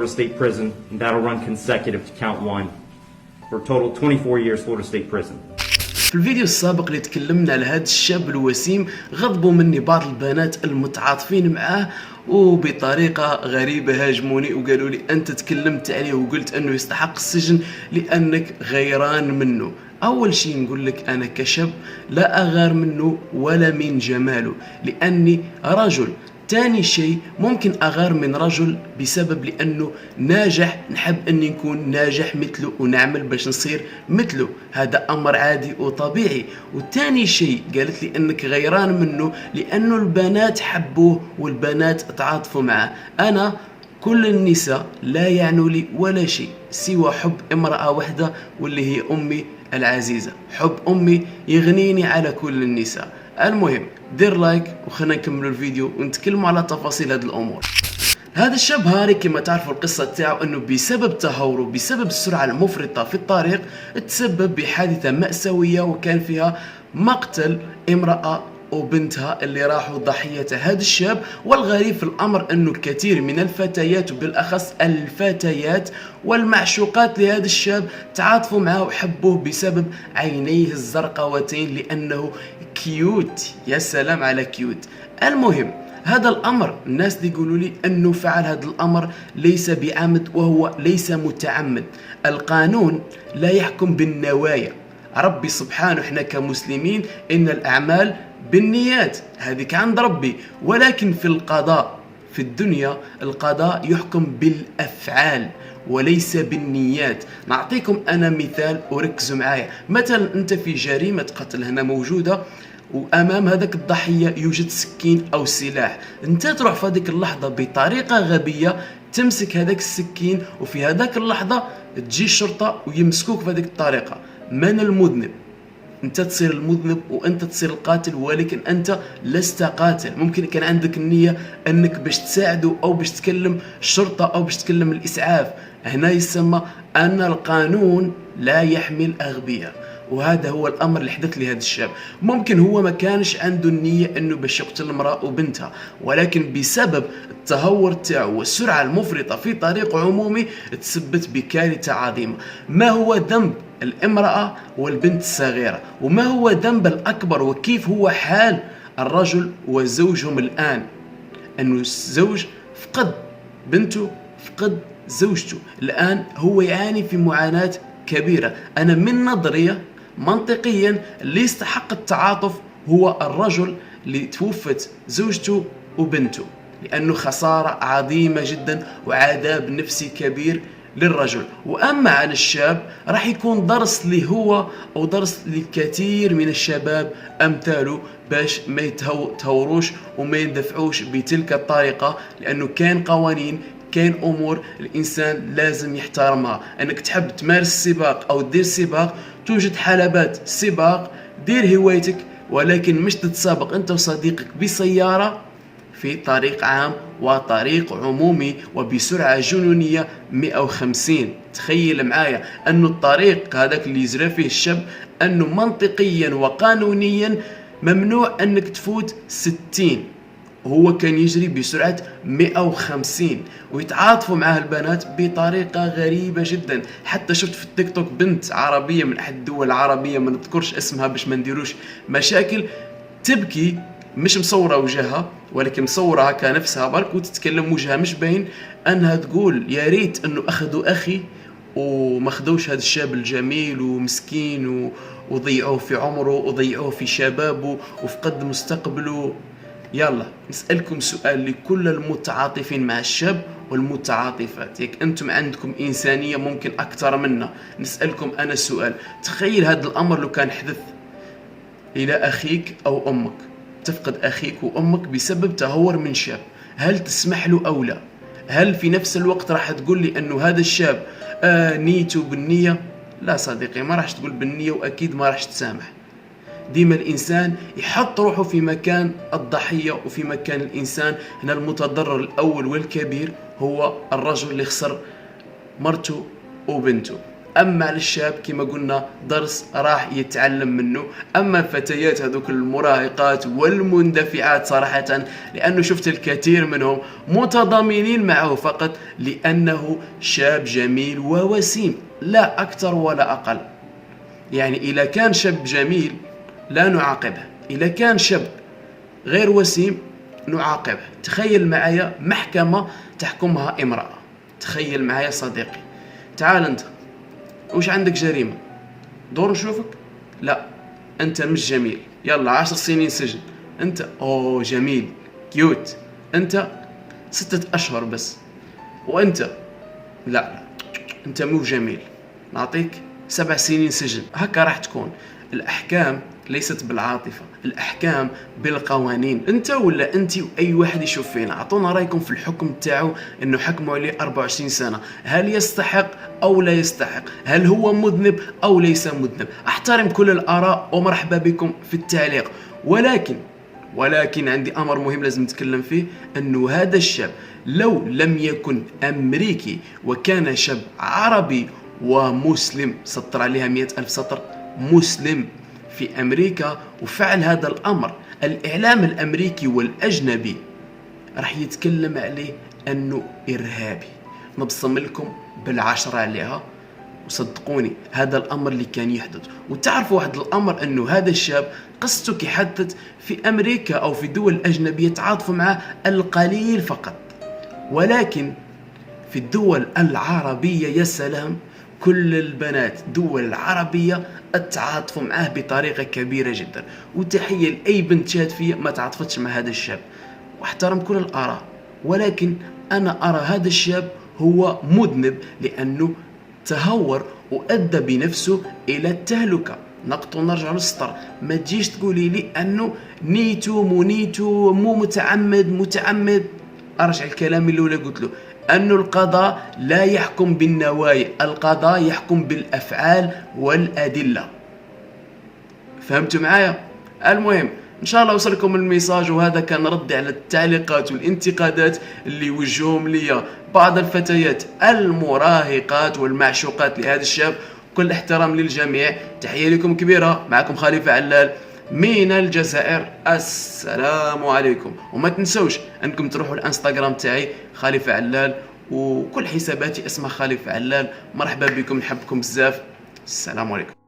Florida State Prison, and that'll run consecutive to count one for a total 24 years Florida State Prison. في الفيديو السابق اللي تكلمنا على هذا الشاب الوسيم غضبوا مني بعض البنات المتعاطفين معاه وبطريقة غريبة هاجموني وقالوا لي أنت تكلمت عليه وقلت أنه يستحق السجن لأنك غيران منه. أول شيء نقول لك أنا كشاب لا أغار منه ولا من جماله لأني رجل. تاني شيء ممكن أغار من رجل بسبب لأنه ناجح، نحب أني نكون ناجح مثله ونعمل باش نصير مثله، هذا أمر عادي وطبيعي. وتاني شيء قالت لي أنك غيران منه لأنه البنات حبوه والبنات تعاطفوا معه. أنا كل النساء لا يعنوا لي ولا شيء سوى حب امرأة واحدة واللي هي أمي العزيزة. حب أمي يغنيني على كل النساء. المهم دير لايك وخلنا نكمل الفيديو ونتكلموا على تفاصيل هذه الأمور. هذا الشاب هاري كما تعرفوا القصة تاعو انه بسبب تهوره بسبب السرعة المفرطة في الطريق تسبب بحادثة مأساوية وكان فيها مقتل امرأة وبنتها اللي راحوا ضحية هذا الشاب. والغريب في الأمر أنه الكثير من الفتيات وبالأخص الفتيات والمعشوقات لهذا الشاب تعاطفوا معه وحبوه بسبب عينيه الزرقاوتين لأنه كيوت. يا سلام على كيوت. المهم هذا الأمر الناس اللي يقولوا لي أنه فعل هذا الأمر ليس بعمد وهو ليس متعمد. القانون لا يحكم بالنوايا. ربي سبحانه احنا كمسلمين إن الأعمال بالنيات هذيك عند ربي، ولكن في القضاء في الدنيا القضاء يحكم بالأفعال وليس بالنيات. نعطيكم أنا مثال وركزوا معايا. مثلا أنت في جريمة قتل هنا موجودة وأمام هذاك الضحية يوجد سكين أو سلاح، أنت تروح في هذيك اللحظة بطريقة غبية تمسك هذاك السكين وفي هذاك اللحظة تجي الشرطة ويمسكوك في هذيك الطريقة. من المذنب؟ انت تصير المذنب وانت تصير القاتل، ولكن انت لست قاتل. ممكن كان عندك النية انك باش تساعده او باش تكلم الشرطة او باش تكلم الاسعاف. هنا يسمى ان القانون لا يحمي الاغبياء. وهذا هو الامر اللي حدث لهذا الشاب. ممكن هو ما كانش عنده النية انه باش يقتل امرأة وبنتها، ولكن بسبب التهور تاعو والسرعة المفرطة في طريق عمومي تسبت بكارثة عظيمة. ما هو ذنب الامرأة والبنت الصغيرة؟ وما هو ذنب الأكبر وكيف هو حال الرجل وزوجهم الآن؟ أنه الزوج فقد بنته فقد زوجته، الآن هو يعاني في معاناة كبيرة. أنا من نظرية منطقيا اللي يستحق التعاطف هو الرجل اللي توفت زوجته وبنته، لأنه خسارة عظيمة جدا وعذاب نفسي كبير للرجل. وأما عن الشاب راح يكون درس لي هو أو درس للكثير من الشباب أمثاله باش ما يتهوروش وما يندفعوش بتلك الطريقة، لأنه كان قوانين كاين امور الانسان لازم يحترمها. انك تحب تمارس السباق او دير سباق، توجد حلبات سباق، دير هوايتك، ولكن مش تتسابق انت وصديقك بسيارة في طريق عام وطريق عمومي وبسرعة جنونية 150. تخيل معايا أنه الطريق هذاك اللي يزرى فيه الشاب أنه منطقيا وقانونيا ممنوع أنك تفوت 60، وهو كان يجري بسرعة 150 ويتعاطفوا معاه البنات بطريقة غريبة جدا. حتى شفت في التيك توك بنت عربية من أحد الدول العربية ما نذكرش اسمها باش ما نديروش مشاكل، تبكي مش مصورة وجهها ولكن مصورة هكا نفسها برك وتتكلم وجهها مش باين، أنها تقول يا ريت أنه أخذوا أخي وما خدوش هذا الشاب الجميل ومسكين وضيعوه في عمره وضيعوه في شبابه وفقد مستقبله. يلا نسألكم سؤال لكل المتعاطفين مع الشاب والمتعاطفات، ياك أنتم عندكم إنسانية ممكن أكثر منا. نسألكم أنا سؤال، تخيل هذا الأمر لو كان حدث إلى أخيك أو أمك، تفقد أخيك وأمك بسبب تهور من شاب، هل تسمح له أو لا؟ هل في نفس الوقت راح تقول لي أنه هذا الشاب نيته بالنية؟ لا صديقي، ما راح تقول بالنية وأكيد ما راح تسامح. ديما الإنسان يحط روحه في مكان الضحية وفي مكان الإنسان. هنا المتضرر الأول والكبير هو الرجل اللي خسر مرته وبنته. اما على الشاب كما قلنا درس راح يتعلم منه. اما الفتيات هذوك المراهقات والمندفعات صراحة، لانه شفت الكثير منهم متضامنين معه فقط لانه شاب جميل ووسيم، لا اكثر ولا اقل. يعني اذا كان شاب جميل لا نعاقبه، اذا كان شاب غير وسيم نعاقبه. تخيل معايا محكمة تحكمها امرأة، تخيل معايا صديقي، تعال انت وش عندك جريمة، دور نشوفك، لا انت مش جميل، يلا 10 سنين سجن. انت اوه جميل كيوت، انت 6 اشهر بس. وانت لا انت مو جميل، نعطيك 7 سنين سجن. هكا راح تكون الاحكام، ليست بالعاطفة، الأحكام بالقوانين. أنت ولا أنت وأي واحد يشوف فينا، أعطونا رأيكم في الحكم تاعو، أنه حكموا عليه 24 سنة، هل يستحق أو لا يستحق؟ هل هو مذنب أو ليس مذنب؟ أحترم كل الآراء ومرحبا بكم في التعليق. ولكن عندي أمر مهم لازم نتكلم فيه، أنه هذا الشاب لو لم يكن أمريكي وكان شاب عربي ومسلم، سطر عليها 100,000 سطر، مسلم في أمريكا وفعل هذا الأمر، الإعلام الأمريكي والأجنبي راح يتكلم عليه أنه إرهابي. نبصم لكم بالعشرة عليها، وصدقوني هذا الأمر اللي كان يحدث. وتعرفوا واحد الأمر، أنه هذا الشاب قصته كيحدث في أمريكا أو في دول أجنبية تعاطفوا معه القليل فقط، ولكن في الدول العربية يا سلام، كل البنات الدول العربية اتعاطفوا معاه بطريقة كبيرة جدا. وتحية لأي بنت شات فيا ما تعاطفتش مع هذا الشاب، واحترم كل الآراء، ولكن أنا أرى هذا الشاب هو مذنب لأنه تهور وأدى بنفسه إلى التهلكة. نقط ونرجع للسطر. ما تجيش تقولي لي أنه نيتو مو نيتو، مو متعمد. أرجع الكلام اللي ولا قلت له، أن القضاء لا يحكم بالنوايا، القضاء يحكم بالأفعال والأدلة. فهمتوا معايا؟ المهم إن شاء الله وصلكم الميساج، وهذا كان ردي على التعليقات والانتقادات اللي وجههم لي بعض الفتيات المراهقات والمعشوقات لهذا الشاب. كل احترام للجميع، تحية لكم كبيرة. معكم خليفة علال من الجزائر، السلام عليكم. وما تنسوش انكم تروحوا الانستغرام تاعي خليفة علال، وكل حساباتي اسمها خليفة علال. مرحبا بكم، نحبكم بزاف، السلام عليكم.